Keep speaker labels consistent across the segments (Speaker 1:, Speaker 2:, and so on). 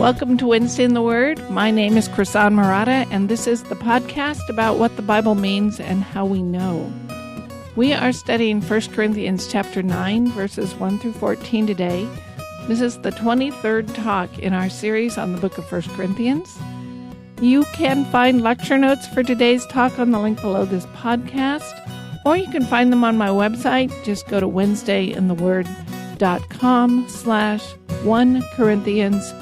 Speaker 1: Welcome to Wednesday in the Word. My name is Krisan Marotta, and this is the podcast about what the Bible means and how we know. We are studying 1 Corinthians chapter 9, verses 1 through 14 today. This is the 23rd talk in our series on the book of 1 Corinthians. You can find lecture notes for today's talk on the link below this podcast, or you can find them on my website. Just go to wednesdayintheword.com/1Corinthians23.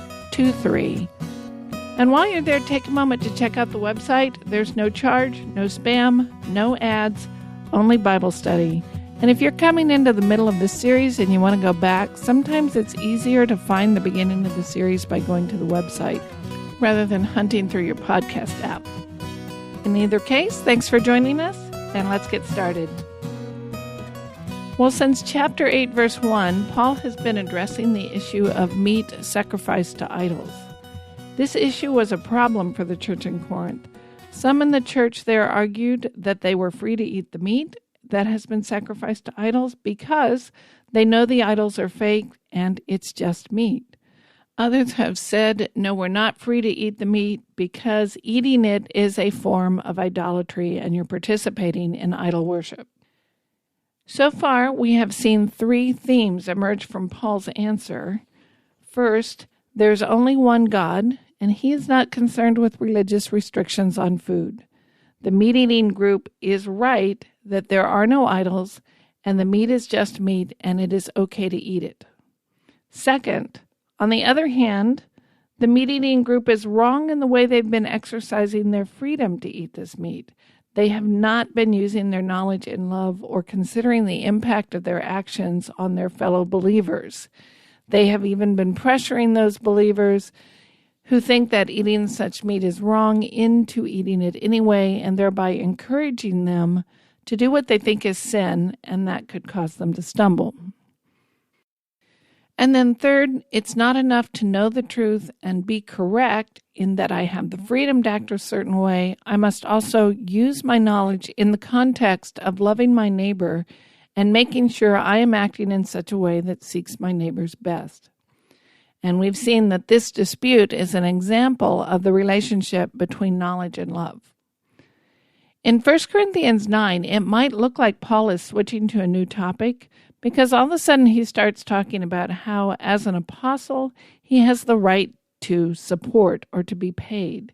Speaker 1: And while you're there, take a moment to check out the website. There's no charge, no spam, no ads, only Bible study. And if you're coming into the middle of the series and you want to go back, sometimes it's easier to find the beginning of the series by going to the website rather than hunting through your podcast app. In either case, thanks for joining us, and let's get started. Well, since chapter 8, verse 1, Paul has been addressing the issue of meat sacrificed to idols. This issue was a problem for the church in Corinth. Some in the church there argued that they were free to eat the meat that has been sacrificed to idols because they know the idols are fake and it's just meat. Others have said, no, we're not free to eat the meat because eating it is a form of idolatry and you're participating in idol worship. So far, we have seen three themes emerge from Paul's answer. First, there's only one God, and he is not concerned with religious restrictions on food. The meat-eating group is right that there are no idols, and the meat is just meat, and it is okay to eat it. Second, on the other hand, the meat-eating group is wrong in the way they've been exercising their freedom to eat this meat. They have not been using their knowledge and love or considering the impact of their actions on their fellow believers. They have even been pressuring those believers who think that eating such meat is wrong into eating it anyway, and thereby encouraging them to do what they think is sin, and that could cause them to stumble. And then third, it's not enough to know the truth and be correct in that I have the freedom to act a certain way. I must also use my knowledge in the context of loving my neighbor and making sure I am acting in such a way that seeks my neighbor's best. And we've seen that this dispute is an example of the relationship between knowledge and love. In 1 Corinthians 9, it might look like Paul is switching to a new topic because all of a sudden he starts talking about how, as an apostle, he has the right to support or to be paid.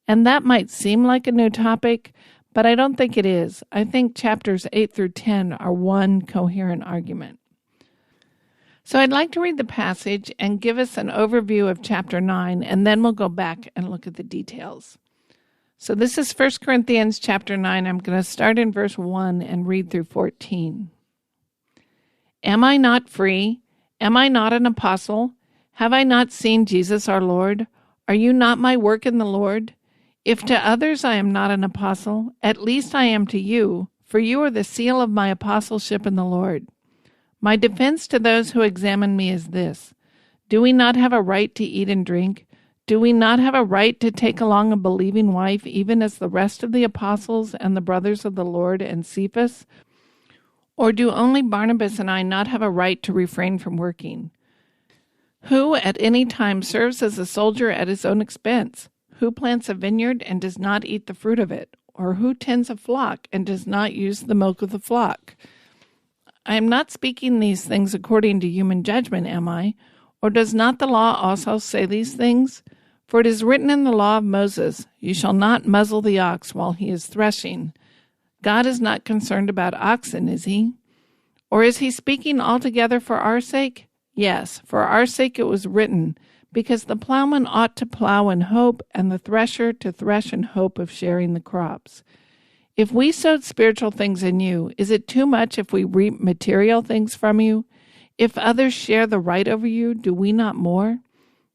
Speaker 1: And that might seem like a new topic, but I don't think it is. I think chapters 8 through 10 are one coherent argument. So I'd like to read the passage and give us an overview of chapter 9, and then we'll go back and look at the details. So this is 1 Corinthians chapter 9. I'm going to start in verse 1 and read through 14. Am I not free? Am I not an apostle? Have I not seen Jesus our Lord? Are you not my work in the Lord? If to others I am not an apostle, at least I am to you, for you are the seal of my apostleship in the Lord. My defense to those who examine me is this: do we not have a right to eat and drink? Do we not have a right to take along a believing wife, even as the rest of the apostles and the brothers of the Lord and Cephas? Or do only Barnabas and I not have a right to refrain from working? Who at any time serves as a soldier at his own expense? Who plants a vineyard and does not eat the fruit of it? Or who tends a flock and does not use the milk of the flock? I am not speaking these things according to human judgment, am I? Or does not the law also say these things? For it is written in the law of Moses, you shall not muzzle the ox while he is threshing. God is not concerned about oxen, is he? Or is he speaking altogether for our sake? Yes, for our sake it was written, because the plowman ought to plow in hope, and the thresher to thresh in hope of sharing the crops. If we sowed spiritual things in you, is it too much if we reap material things from you? If others share the right over you, do we not more?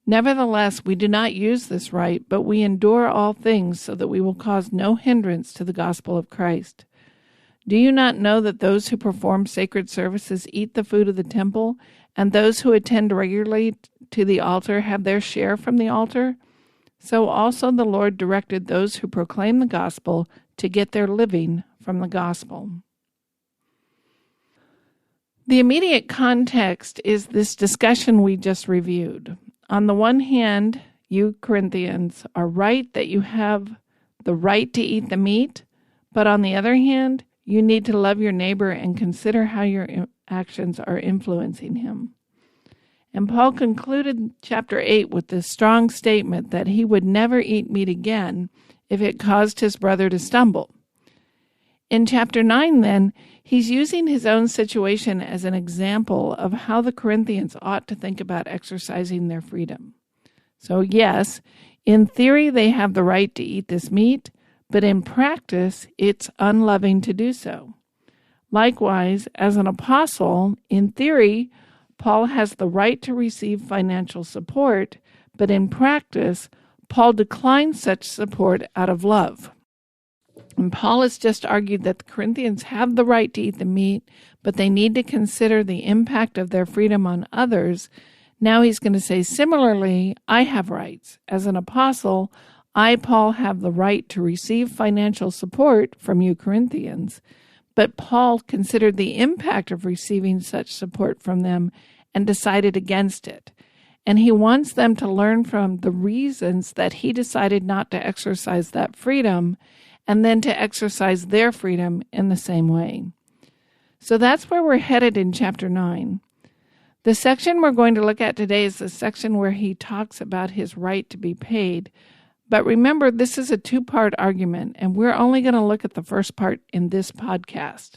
Speaker 1: Nevertheless, we do not use this right, but we endure all things so that we will cause no hindrance to the gospel of Christ. Do you not know that those who perform sacred services eat the food of the temple, and those who attend regularly to the altar have their share from the altar? So also the Lord directed those who proclaim the gospel to get their living from the gospel. The immediate context is this discussion we just reviewed. On the one hand, you Corinthians are right that you have the right to eat the meat, but on the other hand, you need to love your neighbor and consider how your actions are influencing him. And Paul concluded chapter 8 with this strong statement that he would never eat meat again if it caused his brother to stumble. In chapter 9, then, he's using his own situation as an example of how the Corinthians ought to think about exercising their freedom. So yes, in theory they have the right to eat this meat, but in practice it's unloving to do so. Likewise, as an apostle, in theory, Paul has the right to receive financial support, but in practice, Paul declines such support out of love. And Paul has just argued that the Corinthians have the right to eat the meat, but they need to consider the impact of their freedom on others. Now he's going to say, similarly, I have rights. As an apostle, I, Paul, have the right to receive financial support from you Corinthians. But Paul considered the impact of receiving such support from them and decided against it. And he wants them to learn from the reasons that he decided not to exercise that freedom and then to exercise their freedom in the same way. So that's where we're headed in chapter 9. The section we're going to look at today is the section where he talks about his right to be paid. But remember, this is a two-part argument, and we're only going to look at the first part in this podcast.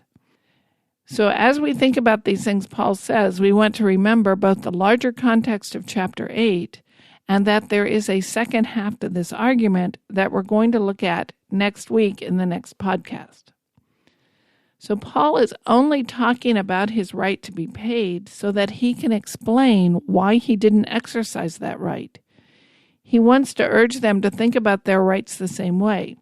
Speaker 1: So as we think about these things Paul says, we want to remember both the larger context of chapter 8 and that there is a second half to this argument that we're going to look at next week in the next podcast. So Paul is only talking about his right to be paid so that he can explain why he didn't exercise that right. He wants to urge them to think about their rights the same way.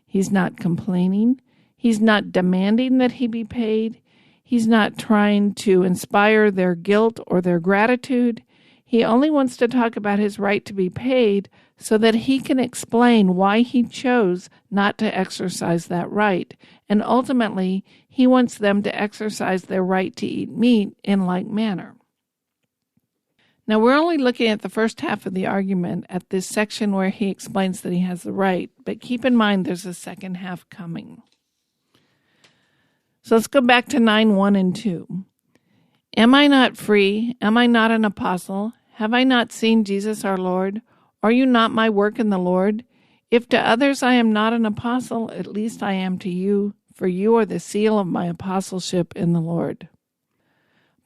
Speaker 1: He's not complaining. He's not demanding that he be paid. He's not trying to inspire their guilt or their gratitude. He only wants to talk about his right to be paid so that he can explain why he chose not to exercise that right. And ultimately, he wants them to exercise their right to eat meat in like manner. Now, we're only looking at the first half of the argument at this section where he explains that he has the right, but keep in mind there's a second half coming. So let's go back to 9:1 and 2. Am I not free? Am I not an apostle? Have I not seen Jesus our Lord? Are you not my work in the Lord? If to others I am not an apostle, at least I am to you, for you are the seal of my apostleship in the Lord.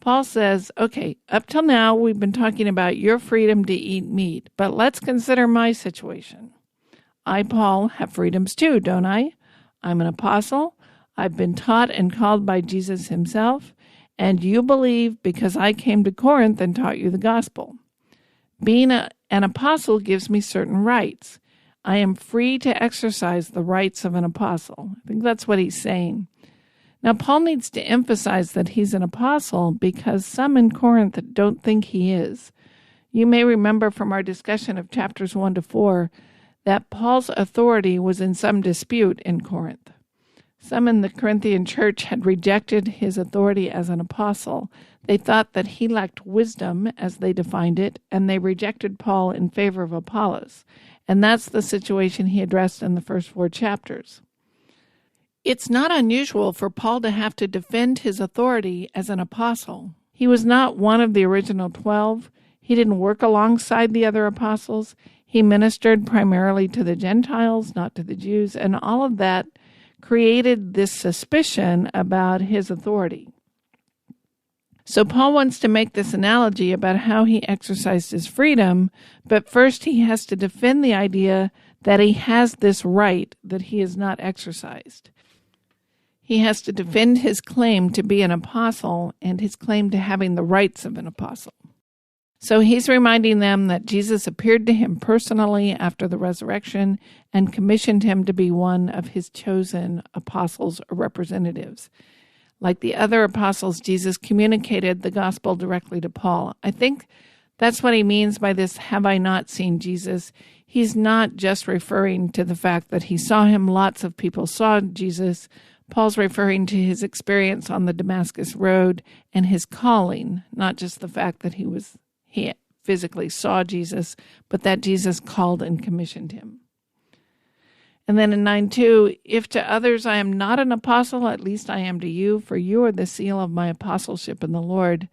Speaker 1: Paul says, okay, up till now we've been talking about your freedom to eat meat, but let's consider my situation. I, Paul, have freedoms too, don't I? I'm an apostle. I've been taught and called by Jesus himself, and you believe because I came to Corinth and taught you the gospel. Being an apostle gives me certain rights. I am free to exercise the rights of an apostle. I think that's what he's saying. Now, Paul needs to emphasize that he's an apostle because some in Corinth don't think he is. You may remember from our discussion of chapters 1 to 4 that Paul's authority was in some dispute in Corinth. Some in the Corinthian church had rejected his authority as an apostle. They thought that he lacked wisdom, as they defined it, and they rejected Paul in favor of Apollos. And that's the situation he addressed in the first 4 chapters. It's not unusual for Paul to have to defend his authority as an apostle. He was not one of the original 12. He didn't work alongside the other apostles. He ministered primarily to the Gentiles, not to the Jews, and all of that created this suspicion about his authority. So Paul wants to make this analogy about how he exercised his freedom, but first he has to defend the idea that he has this right that he has not exercised. He has to defend his claim to be an apostle and his claim to having the rights of an apostle. So he's reminding them that Jesus appeared to him personally after the resurrection and commissioned him to be one of his chosen apostles or representatives. Like the other apostles, Jesus communicated the gospel directly to Paul. I think that's what he means by this, have I not seen Jesus? He's not just referring to the fact that he saw him. Lots of people saw Jesus. Paul's referring to his experience on the Damascus Road and his calling, not just the fact that he physically saw Jesus, but that Jesus called and commissioned him. And then in 9:2, if to others I am not an apostle, at least I am to you, for you are the seal of my apostleship in the Lord.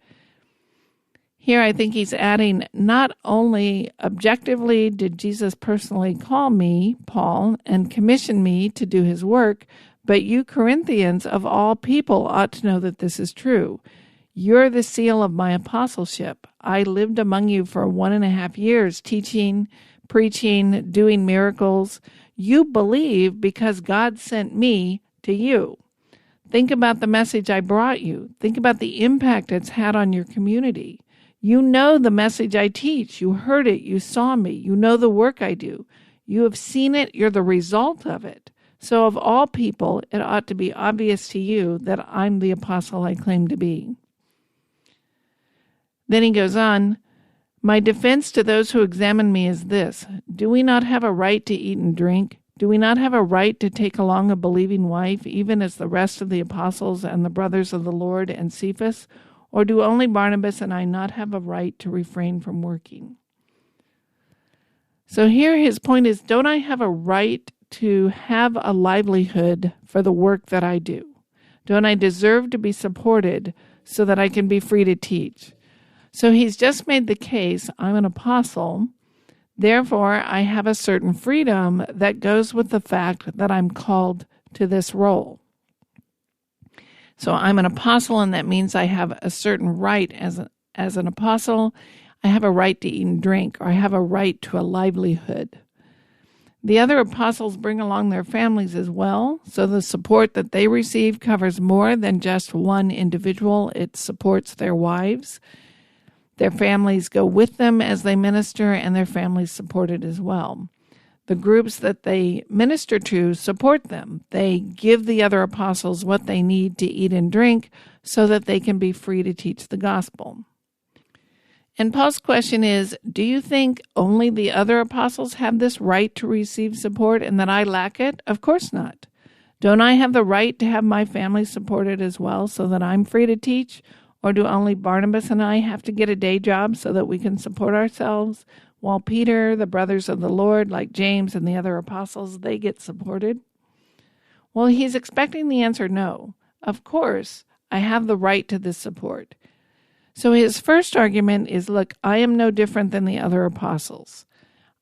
Speaker 1: Here I think he's adding, not only objectively did Jesus personally call me, Paul, and commission me to do his work, but you Corinthians of all people ought to know that this is true. You're the seal of my apostleship. I lived among you for 1.5 years, teaching, preaching, doing miracles. You believe because God sent me to you. Think about the message I brought you. Think about the impact it's had on your community. You know the message I teach. You heard it. You saw me. You know the work I do. You have seen it. You're the result of it. So of all people, it ought to be obvious to you that I'm the apostle I claim to be. Then he goes on, my defense to those who examine me is this. Do we not have a right to eat and drink? Do we not have a right to take along a believing wife, even as the rest of the apostles and the brothers of the Lord and Cephas? Or do only Barnabas and I not have a right to refrain from working? So here his point is, don't I have a right to have a livelihood for the work that I do? Don't I deserve to be supported so that I can be free to teach? So he's just made the case, I'm an apostle, therefore I have a certain freedom that goes with the fact that I'm called to this role. So I'm an apostle, and that means I have a certain right as an apostle. I have a right to eat and drink, or I have a right to a livelihood. The other apostles bring along their families as well, so the support that they receive covers more than just one individual. It supports their wives. Their families go with them as they minister, and their families support it as well. The groups that they minister to support them. They give the other apostles what they need to eat and drink so that they can be free to teach the gospel. And Paul's question is, do you think only the other apostles have this right to receive support and that I lack it? Of course not. Don't I have the right to have my family supported as well so that I'm free to teach? Or do only Barnabas and I have to get a day job so that we can support ourselves, while Peter, the brothers of the Lord, like James and the other apostles, they get supported? Well, he's expecting the answer no. Of course, I have the right to this support. So his first argument is, look, I am no different than the other apostles.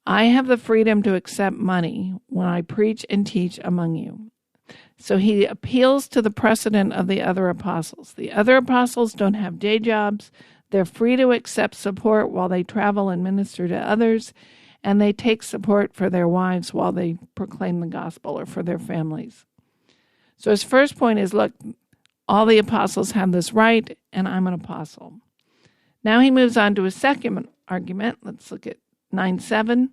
Speaker 1: I have the freedom to accept money when I preach and teach among you. So he appeals to the precedent of the other apostles. The other apostles don't have day jobs. They're free to accept support while they travel and minister to others, and they take support for their wives while they proclaim the gospel or for their families. So his first point is, look, all the apostles have this right, and I'm an apostle. Now he moves on to a second argument. Let's look at 9:7.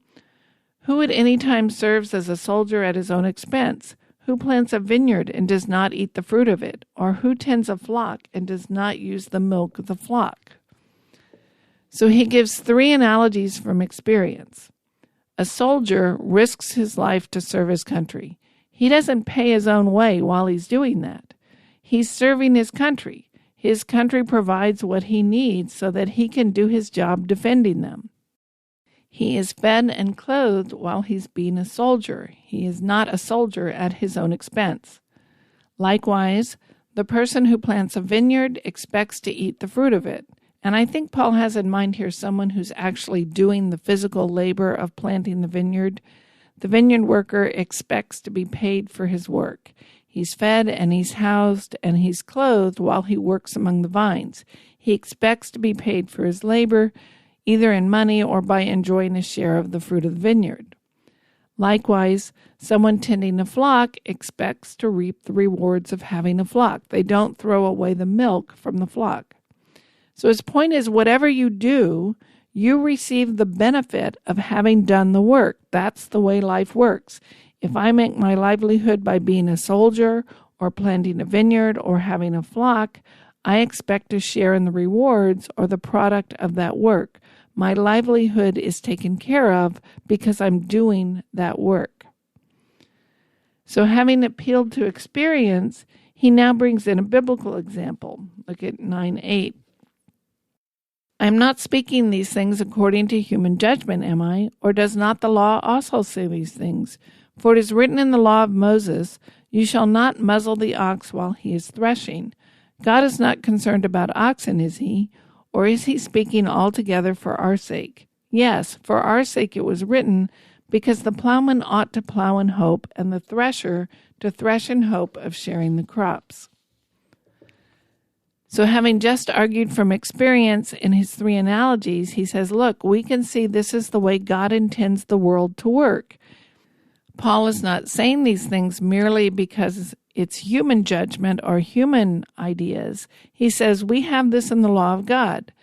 Speaker 1: Who at any time serves as a soldier at his own expense? Who plants a vineyard and does not eat the fruit of it? Or who tends a flock and does not use the milk of the flock? So he gives 3 analogies from experience. A soldier risks his life to serve his country. He doesn't pay his own way while he's doing that. He's serving his country. His country provides what he needs so that he can do his job defending them. He is fed and clothed while he's being a soldier. He is not a soldier at his own expense. Likewise, the person who plants a vineyard expects to eat the fruit of it. And I think Paul has in mind here someone who's actually doing the physical labor of planting the vineyard. The vineyard worker expects to be paid for his work. He's fed and he's housed and he's clothed while he works among the vines. He expects to be paid for his labor, either in money or by enjoying a share of the fruit of the vineyard. Likewise, someone tending a flock expects to reap the rewards of having a flock. They don't throw away the milk from the flock. So his point is, whatever you do, you receive the benefit of having done the work. That's the way life works. If I make my livelihood by being a soldier or planting a vineyard or having a flock, I expect to share in the rewards or the product of that work. My livelihood is taken care of because I'm doing that work. So having appealed to experience, he now brings in a biblical example. Look at 9:8. I am not speaking these things according to human judgment, am I? Or does not the law also say these things? For it is written in the law of Moses, you shall not muzzle the ox while he is threshing. God is not concerned about oxen, is he? Or is he speaking altogether for our sake? Yes, for our sake it was written, because the plowman ought to plow in hope, and the thresher to thresh in hope of sharing the crops. So having just argued from experience in his 3 analogies, he says, look, we can see this is the way God intends the world to work. Paul is not saying these things merely because it's human judgment or human ideas. He says we have this in the law of God.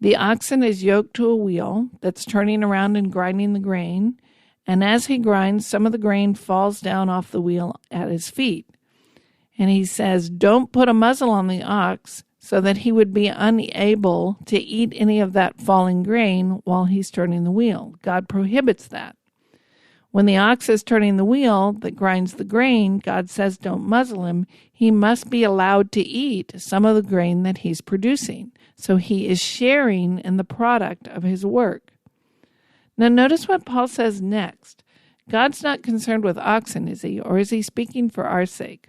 Speaker 1: The oxen is yoked to a wheel that's turning around and grinding the grain, and as he grinds, some of the grain falls down off the wheel at his feet. And he says, don't put a muzzle on the ox so that he would be unable to eat any of that falling grain while he's turning the wheel. God prohibits that. When the ox is turning the wheel that grinds the grain, God says don't muzzle him. He must be allowed to eat some of the grain that he's producing. So he is sharing in the product of his work. Now notice what Paul says next. God's not concerned with oxen, is he? Or is he speaking for our sake?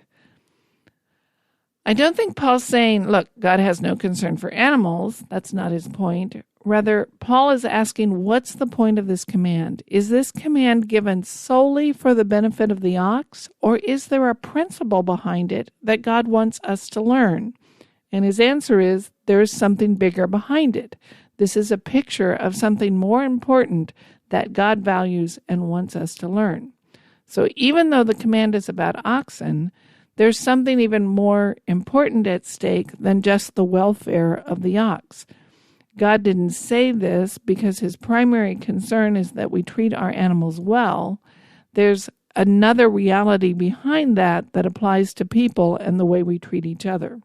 Speaker 1: I don't think Paul's saying, look, God has no concern for animals. That's not his point. Rather, Paul is asking, what's the point of this command? Is this command given solely for the benefit of the ox, or is there a principle behind it that God wants us to learn? And his answer is, there's something bigger behind it. This is a picture of something more important that God values and wants us to learn. So even though the command is about oxen, there's something even more important at stake than just the welfare of the ox. God didn't say this because his primary concern is that we treat our animals well. There's another reality behind that applies to people and the way we treat each other.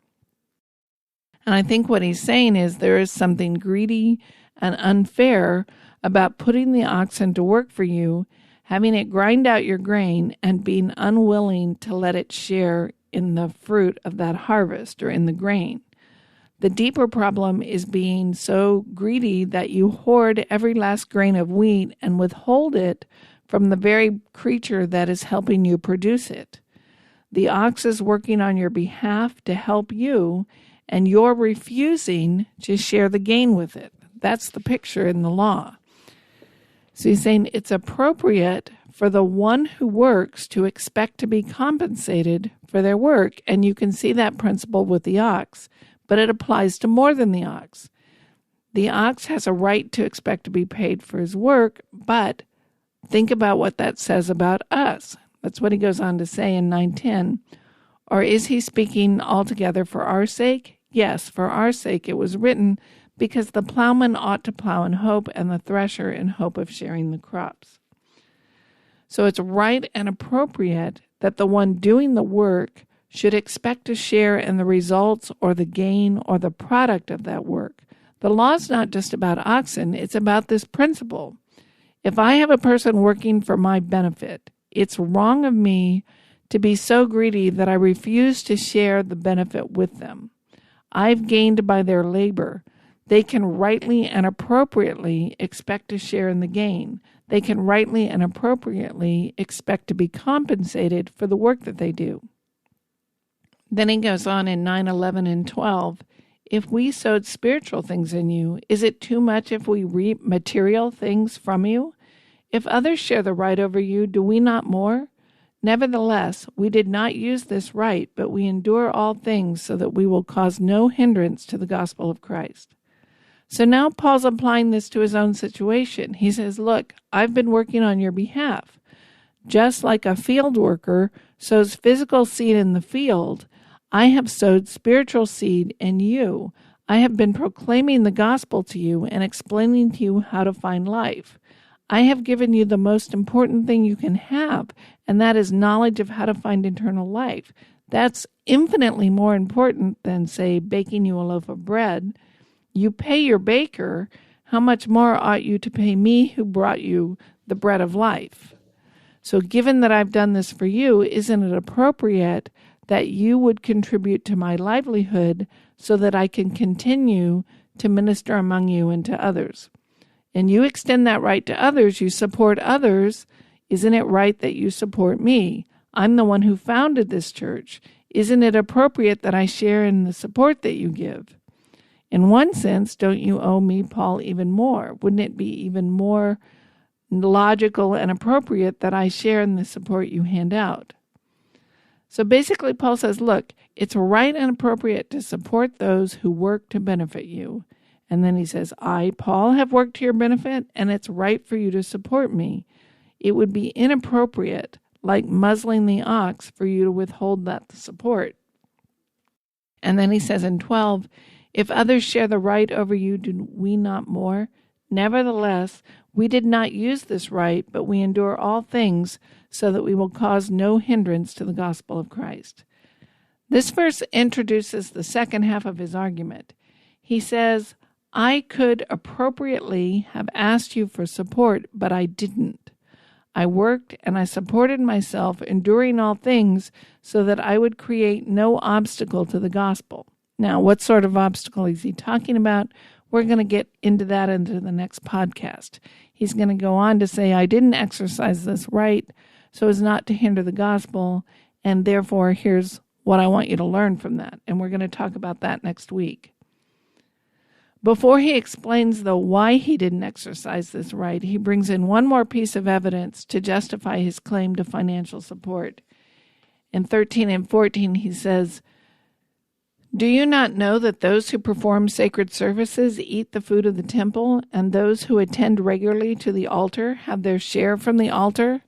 Speaker 1: And I think what he's saying is there is something greedy and unfair about putting the oxen to work for you, having it grind out your grain, and being unwilling to let it share in the fruit of that harvest or in the grain. The deeper problem is being so greedy that you hoard every last grain of wheat and withhold it from the very creature that is helping you produce it. The ox is working on your behalf to help you, and you're refusing to share the gain with it. That's the picture in the law. So he's saying it's appropriate for the one who works to expect to be compensated for their work, and you can see that principle with the ox, but it applies to more than the ox. The ox has a right to expect to be paid for his work, but think about what that says about us. That's what he goes on to say in 9:10. Or is he speaking altogether for our sake? Yes, for our sake it was written, because the plowman ought to plow in hope, and the thresher in hope of sharing the crops. So it's right and appropriate that the one doing the work should expect to share in the results or the gain or the product of that work. The law is not just about oxen, it's about this principle. If I have a person working for my benefit, it's wrong of me to be so greedy that I refuse to share the benefit with them. I've gained by their labor. They can rightly and appropriately expect to share in the gain. They can rightly and appropriately expect to be compensated for the work that they do. Then he goes on in 9:11 and 12, if we sowed spiritual things in you, is it too much if we reap material things from you? If others share the right over you, do we not more? Nevertheless, we did not use this right, but we endure all things so that we will cause no hindrance to the gospel of Christ. So now Paul's applying this to his own situation. He says, look, I've been working on your behalf. Just like a field worker sows physical seed in the field, I have sowed spiritual seed in you. I have been proclaiming the gospel to you and explaining to you how to find life. I have given you the most important thing you can have, and that is knowledge of how to find eternal life. That's infinitely more important than, say, baking you a loaf of bread. You pay your baker, how much more ought you to pay me who brought you the bread of life? So given that I've done this for you, isn't it appropriate that you would contribute to my livelihood so that I can continue to minister among you and to others. And you extend that right to others, you support others. Isn't it right that you support me? I'm the one who founded this church. Isn't it appropriate that I share in the support that you give? In one sense, don't you owe me, Paul, even more? Wouldn't it be even more logical and appropriate that I share in the support you hand out? So basically, Paul says, look, it's right and appropriate to support those who work to benefit you. And then he says, I, Paul, have worked to your benefit, and it's right for you to support me. It would be inappropriate, like muzzling the ox, for you to withhold that support. And then he says in 12, if others share the right over you, do we not more? Nevertheless, we did not use this right, but we endure all things so that we will cause no hindrance to the gospel of Christ. This verse introduces the second half of his argument. He says, I could appropriately have asked you for support, but I didn't. I worked and I supported myself, enduring all things, so that I would create no obstacle to the gospel. Now, what sort of obstacle is he talking about? We're going to get into that into the next podcast. He's going to go on to say, I didn't exercise this right so as not to hinder the gospel, and therefore here's what I want you to learn from that. And we're going to talk about that next week. Before he explains, though, why he didn't exercise this right, he brings in one more piece of evidence to justify his claim to financial support. In 13 and 14, he says, do you not know that those who perform sacred services eat the food of the temple, and those who attend regularly to the altar have their share from the altar?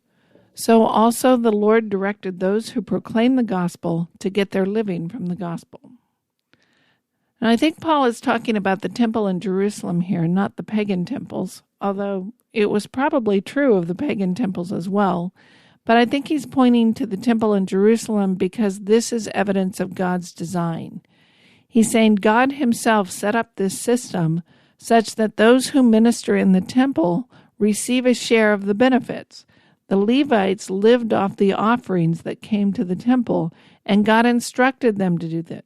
Speaker 1: So also the Lord directed those who proclaim the gospel to get their living from the gospel. And I think Paul is talking about the temple in Jerusalem here, not the pagan temples, although it was probably true of the pagan temples as well. But I think he's pointing to the temple in Jerusalem because this is evidence of God's design. He's saying God himself set up this system such that those who minister in the temple receive a share of the benefits. The Levites lived off the offerings that came to the temple, and God instructed them to do that.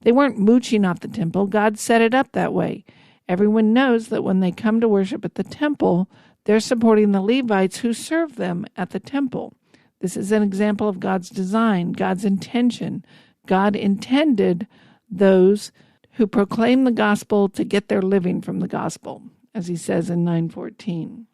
Speaker 1: They weren't mooching off the temple. God set it up that way. Everyone knows that when they come to worship at the temple, they're supporting the Levites who serve them at the temple. This is an example of God's design, God's intention. God intended those who proclaim the gospel to get their living from the gospel, as he says in 9:14.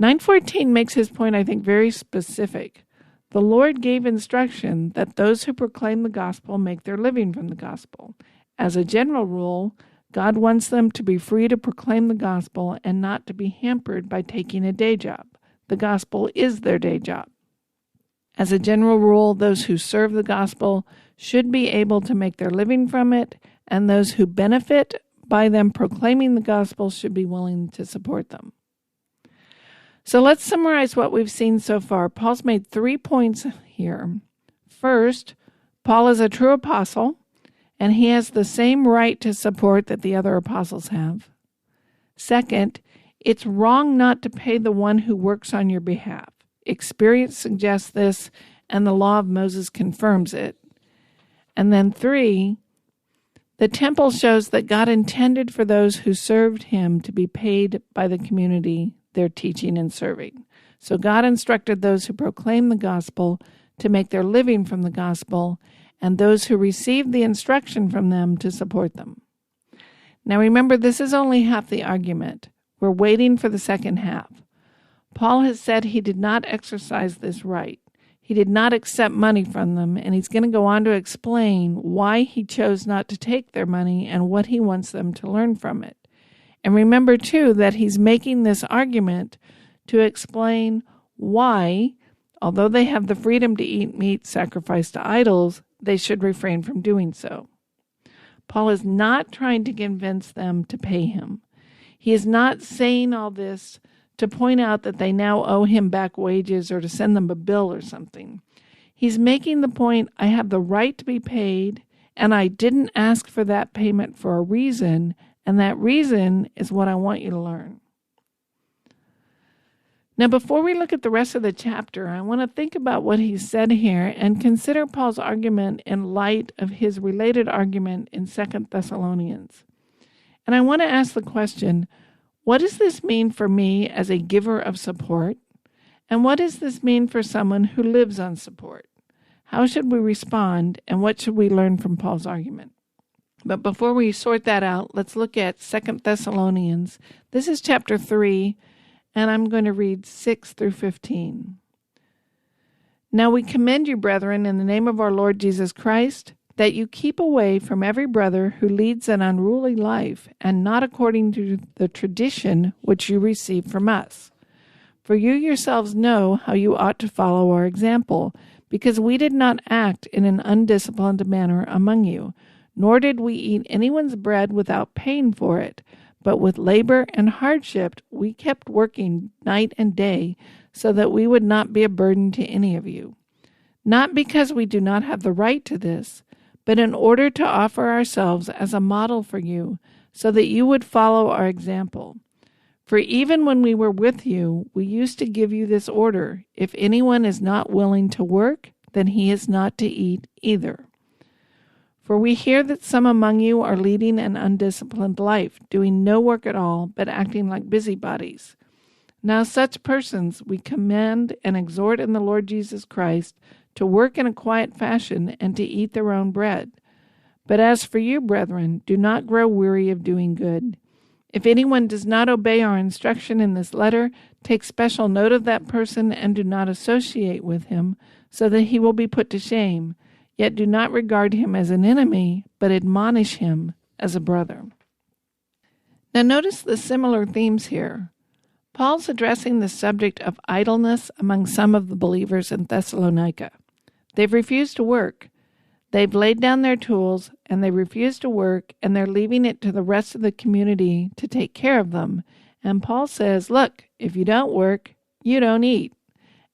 Speaker 1: 9:14 makes his point, I think, very specific. The Lord gave instruction that those who proclaim the gospel make their living from the gospel. As a general rule, God wants them to be free to proclaim the gospel and not to be hampered by taking a day job. The gospel is their day job. As a general rule, those who serve the gospel should be able to make their living from it, and those who benefit by them proclaiming the gospel should be willing to support them. So let's summarize what we've seen so far. Paul's made 3 points here. First, Paul is a true apostle, and he has the same right to support that the other apostles have. Second, it's wrong not to pay the one who works on your behalf. Experience suggests this, and the law of Moses confirms it. And then 3, the temple shows that God intended for those who served him to be paid by the community they're teaching and serving. So God instructed those who proclaim the gospel to make their living from the gospel, and those who received the instruction from them to support them. Now remember, this is only half the argument. We're waiting for the second half. Paul has said he did not exercise this right. He did not accept money from them, and he's going to go on to explain why he chose not to take their money and what he wants them to learn from it. And remember, too, that he's making this argument to explain why, although they have the freedom to eat meat sacrificed to idols, they should refrain from doing so. Paul is not trying to convince them to pay him. He is not saying all this to point out that they now owe him back wages or to send them a bill or something. He's making the point, I have the right to be paid, and I didn't ask for that payment for a reason, and that reason is what I want you to learn. Now, before we look at the rest of the chapter, I want to think about what he said here and consider Paul's argument in light of his related argument in 2 Thessalonians. And I want to ask the question, what does this mean for me as a giver of support? And what does this mean for someone who lives on support? How should we respond, and what should we learn from Paul's argument? But before we sort that out, let's look at 2 Thessalonians. This is chapter 3, and I'm going to read 6 through 15. Now we commend you, brethren, in the name of our Lord Jesus Christ, that you keep away from every brother who leads an unruly life, and not according to the tradition which you received from us. For you yourselves know how you ought to follow our example, because we did not act in an undisciplined manner among you, nor did we eat anyone's bread without paying for it, but with labor and hardship we kept working night and day, so that we would not be a burden to any of you. Not because we do not have the right to this, but in order to offer ourselves as a model for you, so that you would follow our example. For even when we were with you, we used to give you this order: if anyone is not willing to work, then he is not to eat either. For we hear that some among you are leading an undisciplined life, doing no work at all, but acting like busybodies. Now such persons we command and exhort in the Lord Jesus Christ to work in a quiet fashion and to eat their own bread. But as for you, brethren, do not grow weary of doing good. If anyone does not obey our instruction in this letter, take special note of that person and do not associate with him, so that he will be put to shame. Yet do not regard him as an enemy, but admonish him as a brother. Now notice the similar themes here. Paul's addressing the subject of idleness among some of the believers in Thessalonica. They've refused to work. They've laid down their tools, and they refuse to work, and they're leaving it to the rest of the community to take care of them. And Paul says, look, if you don't work, you don't eat.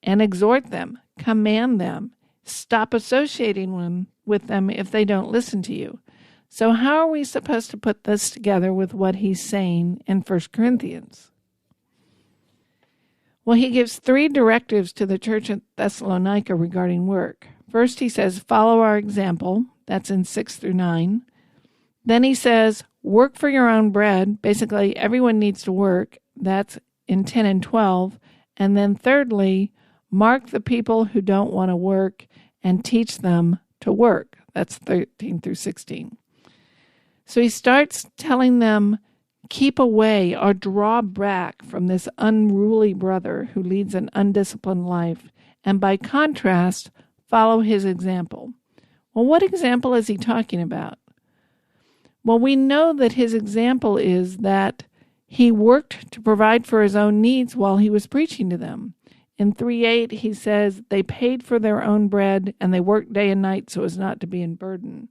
Speaker 1: And exhort them, command them, stop associating with them if they don't listen to you. So how are we supposed to put this together with what he's saying in 1 Corinthians? Well, he gives 3 directives to the church at Thessalonica regarding work. First, he says, follow our example. That's in 6 through 9. Then he says, work for your own bread. Basically, everyone needs to work. That's in 10 and 12. And then thirdly, mark the people who don't want to work and teach them to work. That's 13 through 16. So he starts telling them, keep away or draw back from this unruly brother who leads an undisciplined life, and by contrast, follow his example. Well, what example is he talking about? Well, we know that his example is that he worked to provide for his own needs while he was preaching to them. In 3:8, he says they paid for their own bread and they worked day and night so as not to be in burden.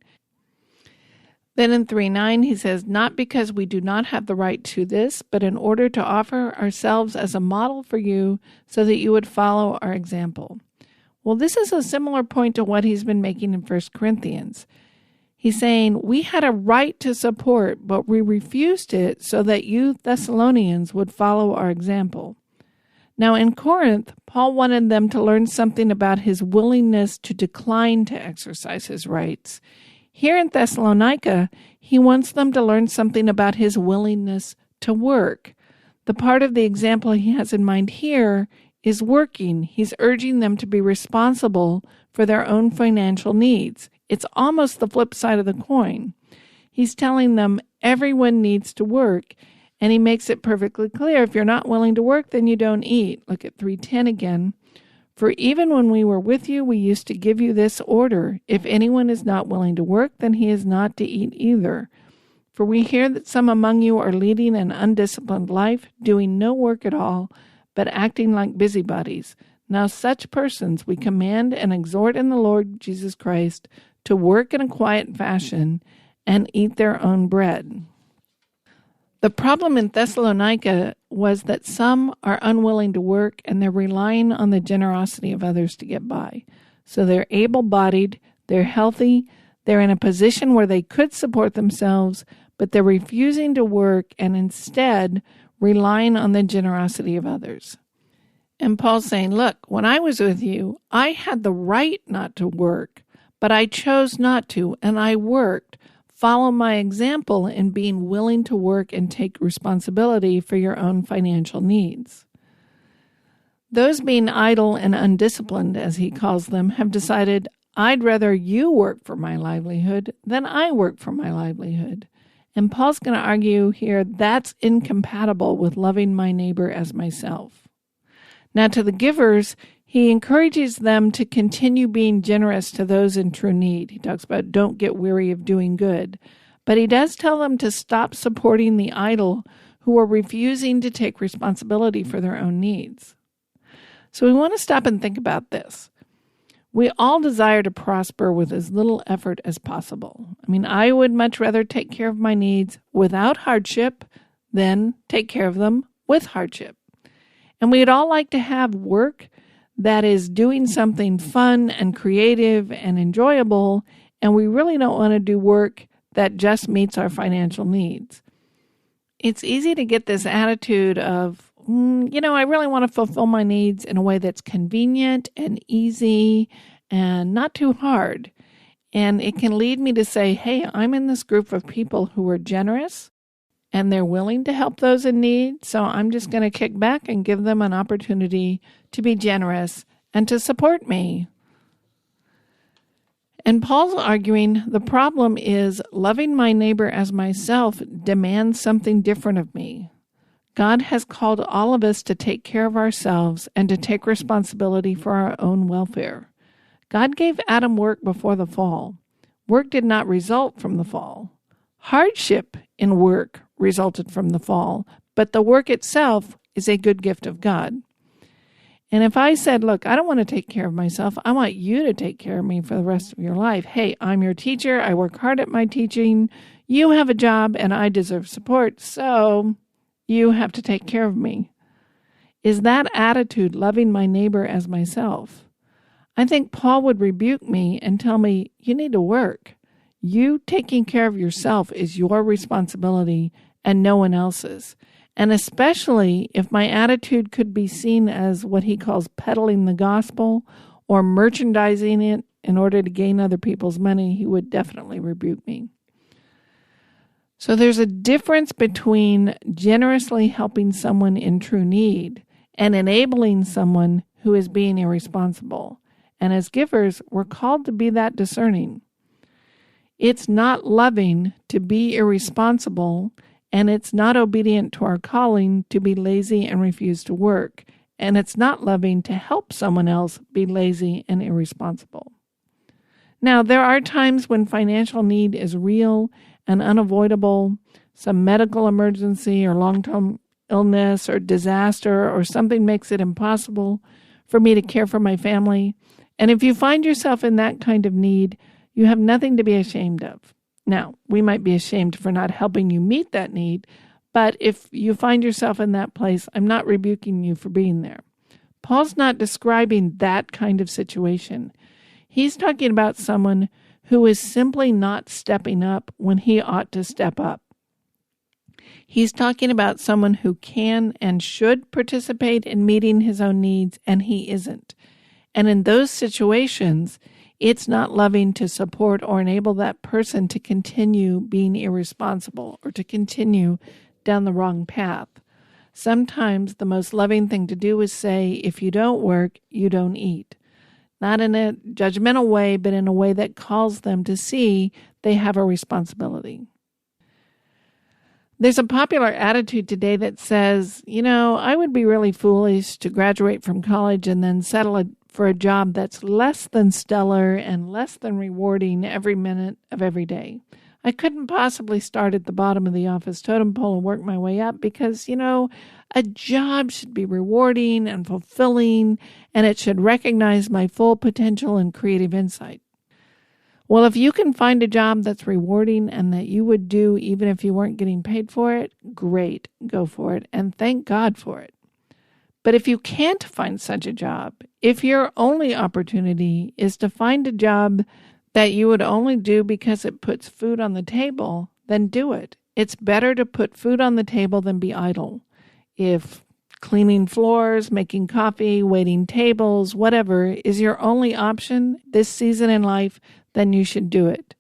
Speaker 1: Then in 3:9, he says, not because we do not have the right to this, but in order to offer ourselves as a model for you so that you would follow our example. Well, this is a similar point to what he's been making in 1 Corinthians. He's saying, we had a right to support, but we refused it so that you Thessalonians would follow our example. Now in Corinth, Paul wanted them to learn something about his willingness to decline to exercise his rights. Here in Thessalonica, he wants them to learn something about his willingness to work. The part of the example he has in mind here is working. He's urging them to be responsible for their own financial needs. It's almost the flip side of the coin. He's telling them everyone needs to work, and he makes it perfectly clear. If you're not willing to work, then you don't eat. Look at 3:10 again. For even when we were with you, we used to give you this order: if anyone is not willing to work, then he is not to eat either. For we hear that some among you are leading an undisciplined life, doing no work at all, but acting like busybodies. Now such persons we command and exhort in the Lord Jesus Christ to work in a quiet fashion and eat their own bread. The problem in Thessalonica was that some are unwilling to work and they're relying on the generosity of others to get by. So they're able-bodied, they're healthy, they're in a position where they could support themselves, but they're refusing to work and instead relying on the generosity of others. And Paul's saying, look, when I was with you, I had the right not to work, but I chose not to, and I worked, follow my example in being willing to work and take responsibility for your own financial needs. Those being idle and undisciplined, as he calls them, have decided, I'd rather you work for my livelihood than I work for my livelihood. And Paul's going to argue here that's incompatible with loving my neighbor as myself. Now, to the givers, he encourages them to continue being generous to those in true need. He talks about don't get weary of doing good. But he does tell them to stop supporting the idle who are refusing to take responsibility for their own needs. So we want to stop and think about this. We all desire to prosper with as little effort as possible. I mean, I would much rather take care of my needs without hardship than take care of them with hardship. And we'd all like to have work that is doing something fun and creative and enjoyable, and we really don't want to do work that just meets our financial needs. It's easy to get this attitude of, I really want to fulfill my needs in a way that's convenient and easy and not too hard. And it can lead me to say, hey, I'm in this group of people who are generous and they're willing to help those in need. So I'm just going to kick back and give them an opportunity to be generous and to support me. And Paul's arguing the problem is loving my neighbor as myself demands something different of me. God has called all of us to take care of ourselves and to take responsibility for our own welfare. God gave Adam work before the fall. Work did not result from the fall. Hardship in work resulted from the fall, but the work itself is a good gift of God. And if I said, look, I don't want to take care of myself, I want you to take care of me for the rest of your life. Hey, I'm your teacher. I work hard at my teaching. You have a job and I deserve support, so you have to take care of me. Is that attitude loving my neighbor as myself? I think Paul would rebuke me and tell me, you need to work. You taking care of yourself is your responsibility and no one else's. And especially if my attitude could be seen as what he calls peddling the gospel or merchandising it in order to gain other people's money, he would definitely rebuke me. So there's a difference between generously helping someone in true need and enabling someone who is being irresponsible. And as givers, we're called to be that discerning. It's not loving to be irresponsible, and it's not obedient to our calling to be lazy and refuse to work. And it's not loving to help someone else be lazy and irresponsible. Now, there are times when financial need is real and unavoidable, some medical emergency or long-term illness or disaster or something makes it impossible for me to care for my family. And if you find yourself in that kind of need, you have nothing to be ashamed of. Now, we might be ashamed for not helping you meet that need, but if you find yourself in that place, I'm not rebuking you for being there. Paul's not describing that kind of situation. He's talking about someone who is simply not stepping up when he ought to step up. He's talking about someone who can and should participate in meeting his own needs, and he isn't. And in those situations, it's not loving to support or enable that person to continue being irresponsible or to continue down the wrong path. Sometimes the most loving thing to do is say, if you don't work, you don't eat. Not in a judgmental way, but in a way that calls them to see they have a responsibility. There's a popular attitude today that says, I would be really foolish to graduate from college and then settle for a job that's less than stellar and less than rewarding every minute of every day. I couldn't possibly start at the bottom of the office totem pole and work my way up because, a job should be rewarding and fulfilling, and it should recognize my full potential and creative insight. Well, if you can find a job that's rewarding and that you would do even if you weren't getting paid for it, great, go for it, and thank God for it. But if you can't find such a job, if your only opportunity is to find a job that you would only do because it puts food on the table, then do it. It's better to put food on the table than be idle. If cleaning floors, making coffee, waiting tables, whatever, is your only option this season in life, then you should do it.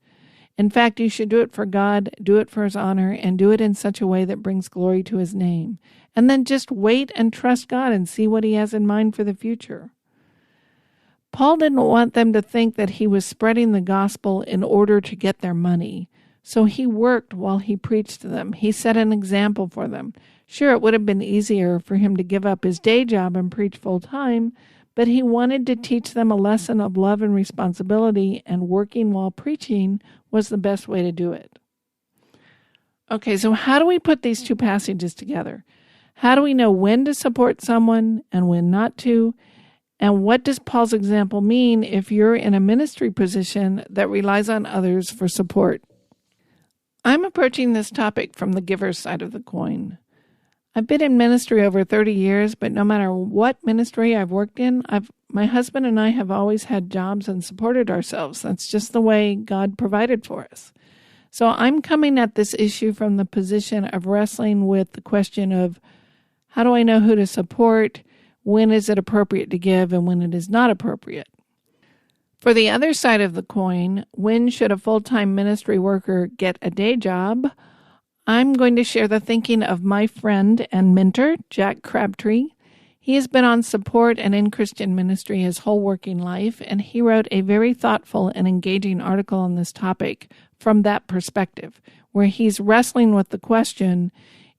Speaker 1: In fact, you should do it for God, do it for His honor, and do it in such a way that brings glory to His name. And then just wait and trust God and see what He has in mind for the future. Paul didn't want them to think that he was spreading the gospel in order to get their money. So he worked while he preached to them. He set an example for them. Sure, it would have been easier for him to give up his day job and preach full time, but he wanted to teach them a lesson of love and responsibility, and working while preaching was the best way to do it. Okay, so how do we put these two passages together? How do we know when to support someone and when not to? And what does Paul's example mean if you're in a ministry position that relies on others for support? I'm approaching this topic from the giver's side of the coin. I've been in ministry over 30 years, but no matter what ministry I've worked in, my husband and I have always had jobs and supported ourselves. That's just the way God provided for us. So I'm coming at this issue from the position of wrestling with the question of, how do I know who to support? When is it appropriate to give and when it is not appropriate? For the other side of the coin, when should a full-time ministry worker get a day job? I'm going to share the thinking of my friend and mentor, Jack Crabtree. He has been on support and in Christian ministry his whole working life, and he wrote a very thoughtful and engaging article on this topic from that perspective, where he's wrestling with the question,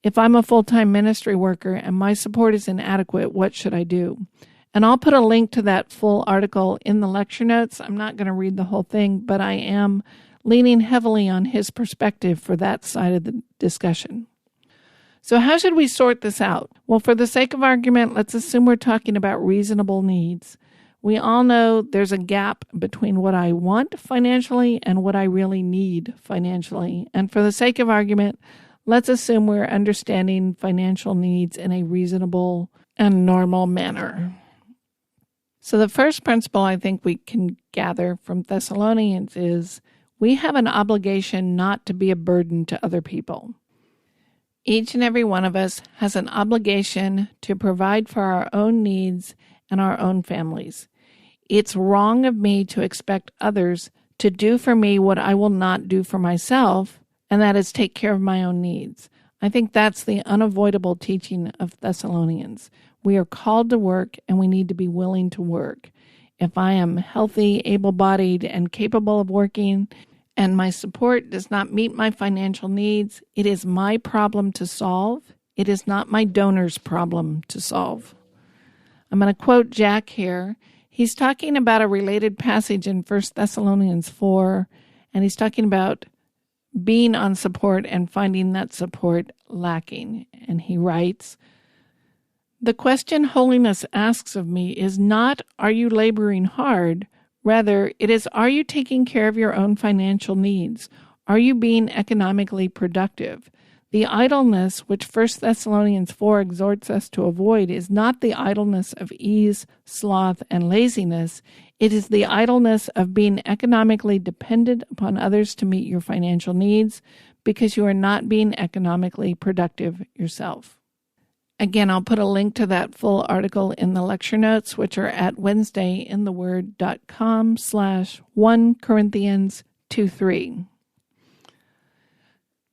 Speaker 1: if I'm a full-time ministry worker and my support is inadequate, what should I do? And I'll put a link to that full article in the lecture notes. I'm not going to read the whole thing, but I am leaning heavily on his perspective for that side of the discussion. So how should we sort this out? Well, for the sake of argument, let's assume we're talking about reasonable needs. We all know there's a gap between what I want financially and what I really need financially. And for the sake of argument, let's assume we're understanding financial needs in a reasonable and normal manner. So the first principle I think we can gather from Thessalonians is we have an obligation not to be a burden to other people. Each and every one of us has an obligation to provide for our own needs and our own families. It's wrong of me to expect others to do for me what I will not do for myself, and that is take care of my own needs. I think that's the unavoidable teaching of Thessalonians. We are called to work, and we need to be willing to work. If I am healthy, able-bodied, and capable of working, and my support does not meet my financial needs, it is my problem to solve. It is not my donor's problem to solve. I'm going to quote Jack here. He's talking about a related passage in 1 Thessalonians 4, and he's talking about being on support and finding that support lacking. And he writes, "The question holiness asks of me is not, are you laboring hard? Rather, it is, are you taking care of your own financial needs? Are you being economically productive? The idleness which 1 Thessalonians 4 exhorts us to avoid is not the idleness of ease, sloth, and laziness. It is the idleness of being economically dependent upon others to meet your financial needs because you are not being economically productive yourself." Again, I'll put a link to that full article in the lecture notes, which are at wednesdayintheword.com/1 Corinthians 2:3.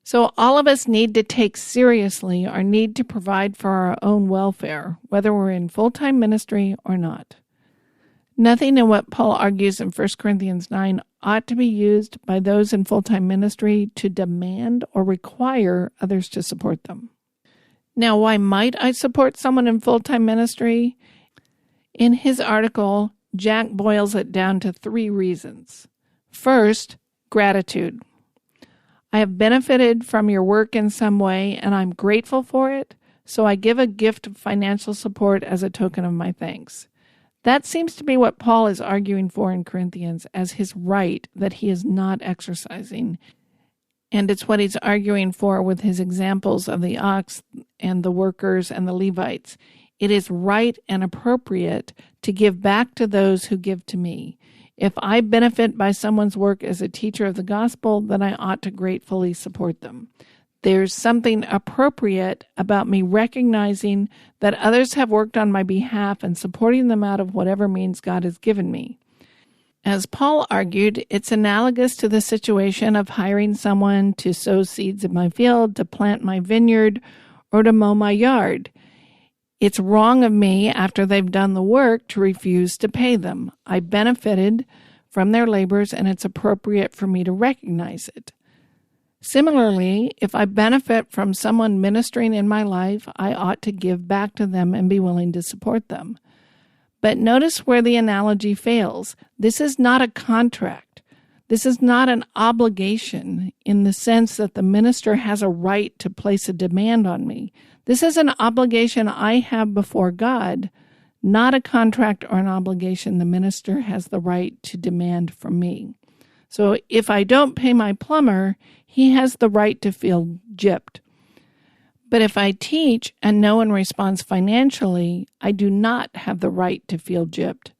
Speaker 1: So all of us need to take seriously our need to provide for our own welfare, whether we're in full-time ministry or not. Nothing in what Paul argues in 1 Corinthians 9 ought to be used by those in full-time ministry to demand or require others to support them. Now, why might I support someone in full-time ministry? In his article, Jack boils it down to 3 reasons. First, gratitude. I have benefited from your work in some way, and I'm grateful for it, so I give a gift of financial support as a token of my thanks. That seems to be what Paul is arguing for in Corinthians as his right that he is not exercising. And it's what he's arguing for with his examples of the ox and the workers and the Levites. It is right and appropriate to give back to those who give to me. If I benefit by someone's work as a teacher of the gospel, then I ought to gratefully support them. There's something appropriate about me recognizing that others have worked on my behalf and supporting them out of whatever means God has given me. As Paul argued, it's analogous to the situation of hiring someone to sow seeds in my field, to plant my vineyard, or to mow my yard. It's wrong of me, after they've done the work, to refuse to pay them. I benefited from their labors, and it's appropriate for me to recognize it. Similarly, if I benefit from someone ministering in my life, I ought to give back to them and be willing to support them. But notice where the analogy fails. This is not a contract. This is not an obligation in the sense that the minister has a right to place a demand on me. This is an obligation I have before God, not a contract or an obligation the minister has the right to demand from me. So if I don't pay my plumber, he has the right to feel gypped. But if I teach and no one responds financially, I do not have the right to feel gypped.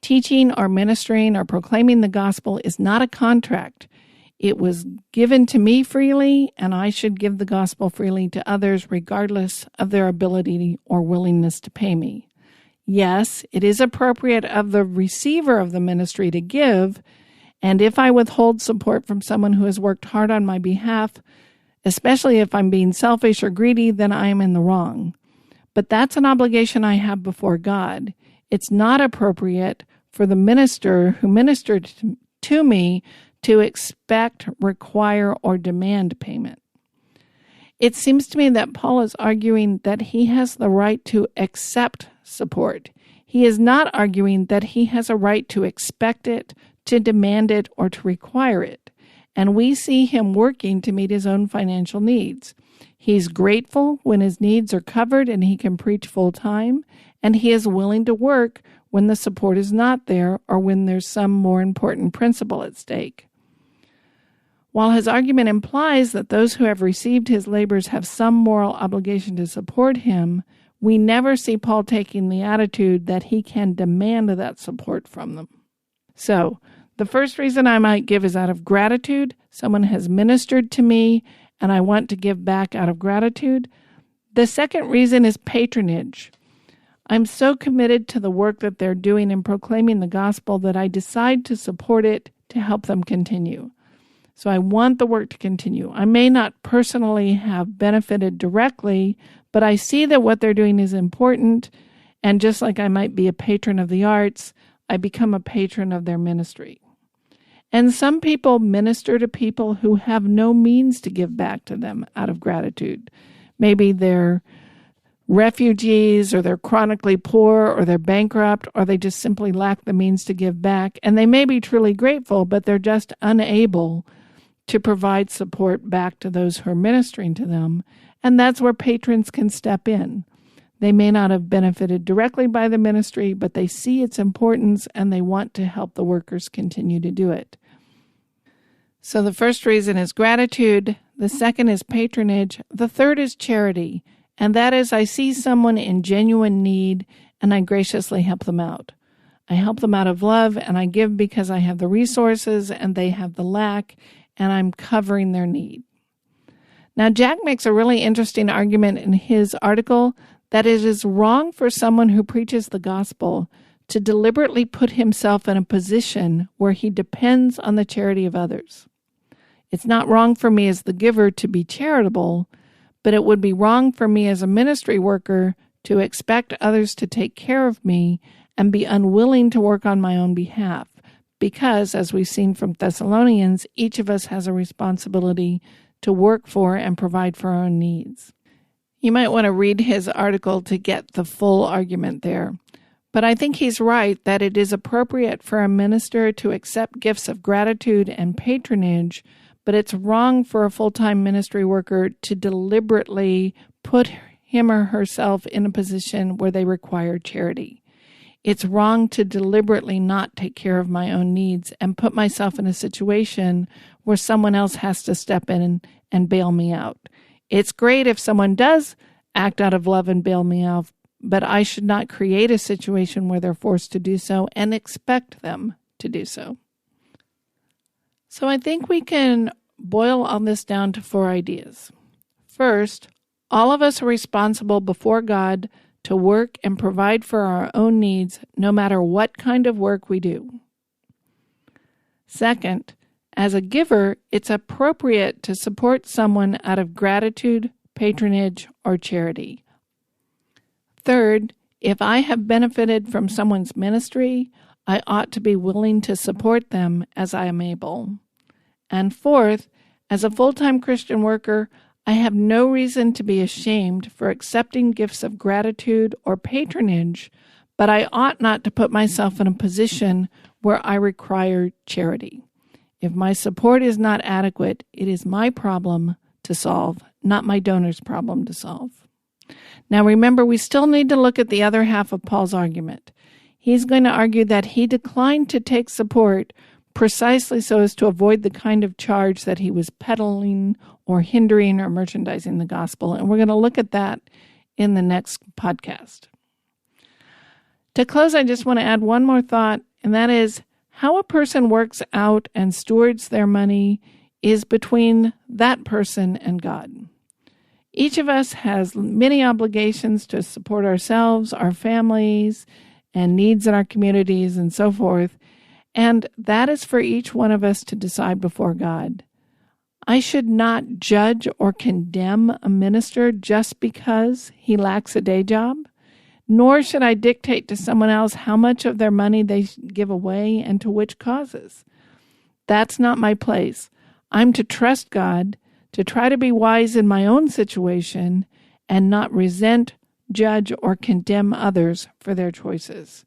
Speaker 1: Teaching or ministering or proclaiming the gospel is not a contract. It was given to me freely, and I should give the gospel freely to others regardless of their ability or willingness to pay me. Yes, it is appropriate of the receiver of the ministry to give, and if I withhold support from someone who has worked hard on my behalf, especially if I'm being selfish or greedy, then I am in the wrong. But that's an obligation I have before God. It's not appropriate for the minister who ministered to me to expect, require, or demand payment. It seems to me that Paul is arguing that he has the right to accept support. He is not arguing that he has a right to expect it, to demand it, or to require it. And we see him working to meet his own financial needs. He's grateful when his needs are covered and he can preach full time, and he is willing to work when the support is not there or when there's some more important principle at stake. While his argument implies that those who have received his labors have some moral obligation to support him, we never see Paul taking the attitude that he can demand that support from them. So, the first reason I might give is out of gratitude. Someone has ministered to me, and I want to give back out of gratitude. The second reason is patronage. I'm so committed to the work that they're doing in proclaiming the gospel that I decide to support it to help them continue. So I want the work to continue. I may not personally have benefited directly, but I see that what they're doing is important, and just like I might be a patron of the arts, I become a patron of their ministry. And some people minister to people who have no means to give back to them out of gratitude. Maybe they're refugees, or they're chronically poor, or they're bankrupt, or they just simply lack the means to give back. And they may be truly grateful, but they're just unable to provide support back to those who are ministering to them. And that's where patrons can step in. They may not have benefited directly by the ministry, but they see its importance and they want to help the workers continue to do it. So the first reason is gratitude. The second is patronage. The third is charity. And that is, I see someone in genuine need and I graciously help them out. I help them out of love, and I give because I have the resources and they have the lack, and I'm covering their need. Now, Jack makes a really interesting argument in his article that it is wrong for someone who preaches the gospel to deliberately put himself in a position where he depends on the charity of others. It's not wrong for me as the giver to be charitable, but it would be wrong for me as a ministry worker to expect others to take care of me and be unwilling to work on my own behalf, because, as we've seen from Thessalonians, each of us has a responsibility to work for and provide for our own needs. You might want to read his article to get the full argument there. But I think he's right that it is appropriate for a minister to accept gifts of gratitude and patronage, but it's wrong for a full-time ministry worker to deliberately put him or herself in a position where they require charity. It's wrong to deliberately not take care of my own needs and put myself in a situation where someone else has to step in and bail me out. It's great if someone does act out of love and bail me out, but I should not create a situation where they're forced to do so and expect them to do so. So I think we can boil all this down to 4 ideas. First, all of us are responsible before God to work and provide for our own needs, no matter what kind of work we do. Second, as a giver, it's appropriate to support someone out of gratitude, patronage, or charity. Third, if I have benefited from someone's ministry, I ought to be willing to support them as I am able. And fourth, as a full-time Christian worker, I have no reason to be ashamed for accepting gifts of gratitude or patronage, but I ought not to put myself in a position where I require charity. If my support is not adequate, it is my problem to solve, not my donor's problem to solve. Now remember, we still need to look at the other half of Paul's argument. He's going to argue that he declined to take support precisely so as to avoid the kind of charge that he was peddling or hindering or merchandising the gospel. And we're going to look at that in the next podcast. To close, I just want to add one more thought, and that is how a person works out and stewards their money is between that person and God. Each of us has many obligations to support ourselves, our families, and needs in our communities and so forth, and that is for each one of us to decide before God. I should not judge or condemn a minister just because he lacks a day job, nor should I dictate to someone else how much of their money they give away and to which causes. That's not my place. I'm to trust God, to try to be wise in my own situation, and not resent, judge, or condemn others for their choices.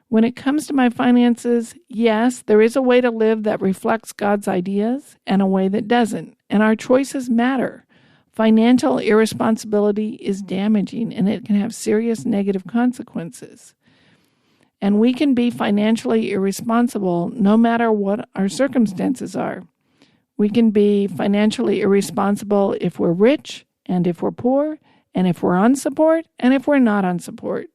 Speaker 1: When it comes to my finances, yes, there is a way to live that reflects God's ideas and a way that doesn't, and our choices matter. Financial irresponsibility is damaging, and it can have serious negative consequences. And we can be financially irresponsible no matter what our circumstances are. We can be financially irresponsible if we're rich, and if we're poor, and if we're on support, and if we're not on support.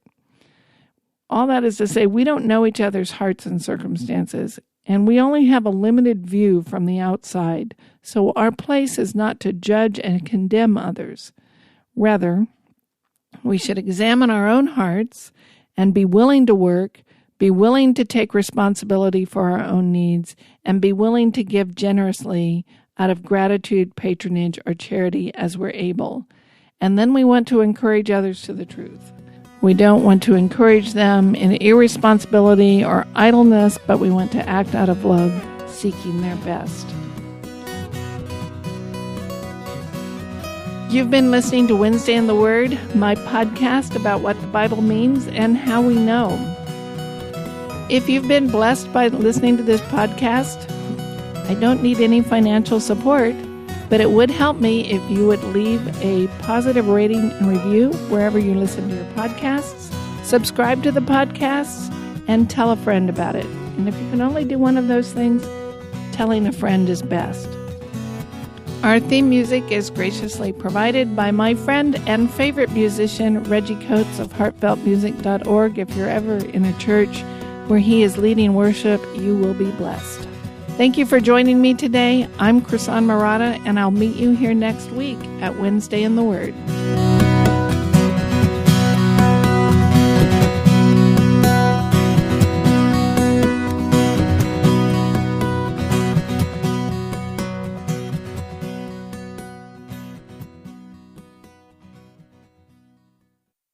Speaker 1: All that is to say, we don't know each other's hearts and circumstances, and we only have a limited view from the outside, so our place is not to judge and condemn others. Rather, we should examine our own hearts and be willing to work, be willing to take responsibility for our own needs, and be willing to give generously out of gratitude, patronage, or charity as we're able. And then we want to encourage others to the truth. We don't want to encourage them in irresponsibility or idleness, but we want to act out of love, seeking their best. You've been listening to Wednesday in the Word, my podcast about what the Bible means and how we know. If you've been blessed by listening to this podcast, I don't need any financial support, but it would help me if you would leave a positive rating and review wherever you listen to your podcasts, subscribe to the podcasts, and tell a friend about it. And if you can only do one of those things, telling a friend is best. Our theme music is graciously provided by my friend and favorite musician, Reggie Coates of heartfeltmusic.org. If you're ever in a church where he is leading worship, you will be blessed. Thank you for joining me today. I'm Krisan Marotta, and I'll meet you here next week at Wednesday in the Word.